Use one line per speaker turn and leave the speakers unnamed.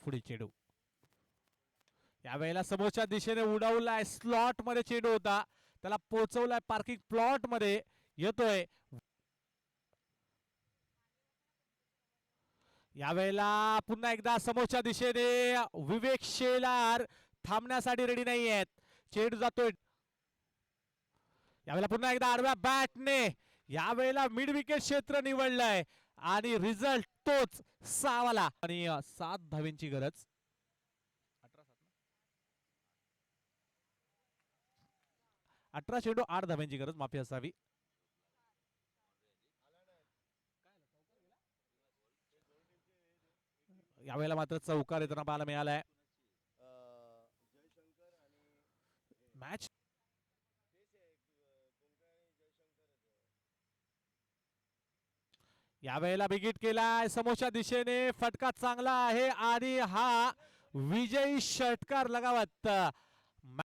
पुढे चेंडू यावेळेला समोरच्या दिशेने उडवलाय स्लॉट मध्ये चेंडू होता त्याला पोहोचवलाय पार्किंग प्लॉट मध्ये येतोय यावेळेला पुन्हा एकदा समोरच्या दिशेने विवेक शेलार थांबण्यासाठी रेडी नाही आहेत चेंडू जातोय यावेळेला पुन्हा एकदा आडव्या बॅटने यावेळेला मिड विकेट क्षेत्र निवडलंय आणि रिझल्ट तोच 6 वाला आणि 7 धावांची गरज 18 चेंडू 8 धावांची गरज माफी असावी यावेळेला मात्र चौकार येताना पाहायला मिळालाय मॅच यावेळेला बिगिट केलाय समोरच्या दिशेने फटका चांगला आहे आणि हा विजयी षटकार लगावत